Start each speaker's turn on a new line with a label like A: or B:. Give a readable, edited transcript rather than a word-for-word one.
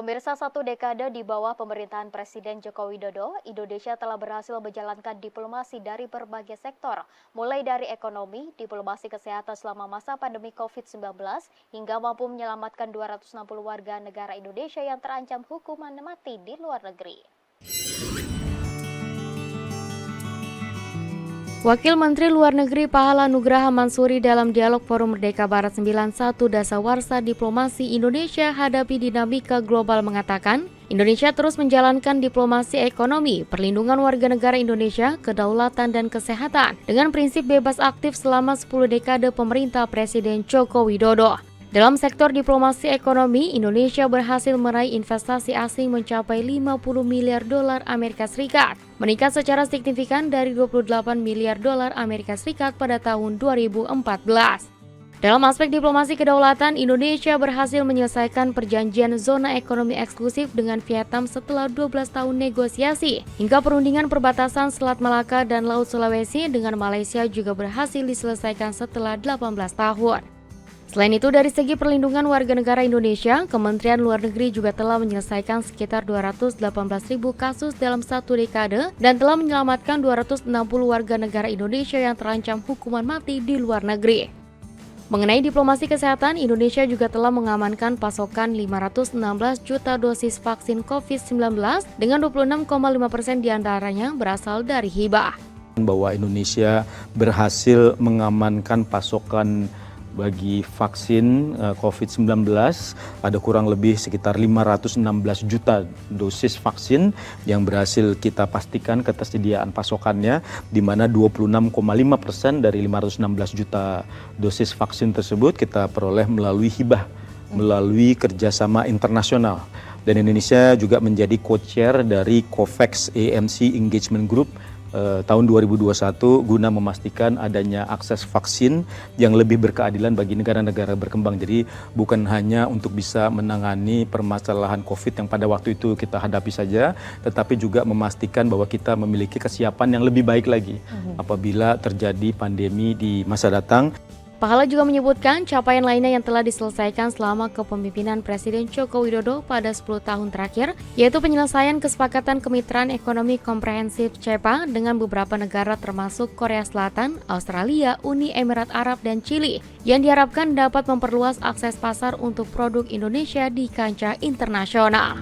A: Pemirsa, satu dekade di bawah pemerintahan Presiden Joko Widodo, Indonesia telah berhasil menjalankan diplomasi dari berbagai sektor, mulai dari ekonomi, diplomasi kesehatan selama masa pandemi COVID-19, hingga mampu menyelamatkan 260 warga negara Indonesia yang terancam hukuman mati di luar negeri. Wakil Menteri Luar Negeri Pahala Nugraha Mansuri dalam dialog Forum Merdeka Barat 91 Dasawarsa Diplomasi Indonesia Hadapi Dinamika Global mengatakan, Indonesia terus menjalankan diplomasi ekonomi, perlindungan warga negara Indonesia, kedaulatan dan kesehatan dengan prinsip bebas aktif selama 10 dekade pemerintah Presiden Joko Widodo. Dalam sektor diplomasi ekonomi, Indonesia berhasil meraih investasi asing mencapai 50 miliar dolar Amerika Serikat, meningkat secara signifikan dari 28 miliar dolar Amerika Serikat pada tahun 2014. Dalam aspek diplomasi kedaulatan, Indonesia berhasil menyelesaikan perjanjian zona ekonomi eksklusif dengan Vietnam setelah 12 tahun negosiasi, hingga perundingan perbatasan Selat Malaka dan Laut Sulawesi dengan Malaysia juga berhasil diselesaikan setelah 18 tahun. Selain itu, dari segi perlindungan warga negara Indonesia, Kementerian Luar Negeri juga telah menyelesaikan sekitar 218.000 kasus dalam satu dekade dan telah menyelamatkan 260 warga negara Indonesia yang terancam hukuman mati di luar negeri. Mengenai diplomasi kesehatan, Indonesia juga telah mengamankan pasokan 516 juta dosis vaksin COVID-19 dengan 26,5% diantaranya berasal dari hibah.
B: Bahwa Indonesia berhasil mengamankan pasokan bagi vaksin COVID-19 ada kurang lebih sekitar 516 juta dosis vaksin yang berhasil kita pastikan ketersediaan pasokannya, di mana 26,5% dari 516 juta dosis vaksin tersebut kita peroleh melalui hibah, melalui kerjasama internasional. Dan Indonesia juga menjadi co-chair dari COVAX AMC Engagement Group tahun 2021 guna memastikan adanya akses vaksin yang lebih berkeadilan bagi negara-negara berkembang. Jadi bukan hanya untuk bisa menangani permasalahan COVID yang pada waktu itu kita hadapi saja, tetapi juga memastikan bahwa kita memiliki kesiapan yang lebih baik lagi apabila terjadi pandemi di masa datang.
A: Pahala juga menyebutkan capaian lainnya yang telah diselesaikan selama kepemimpinan Presiden Joko Widodo pada 10 tahun terakhir, yaitu penyelesaian kesepakatan kemitraan ekonomi komprehensif CEPA dengan beberapa negara termasuk Korea Selatan, Australia, Uni Emirat Arab, dan Chili, yang diharapkan dapat memperluas akses pasar untuk produk Indonesia di kancah internasional.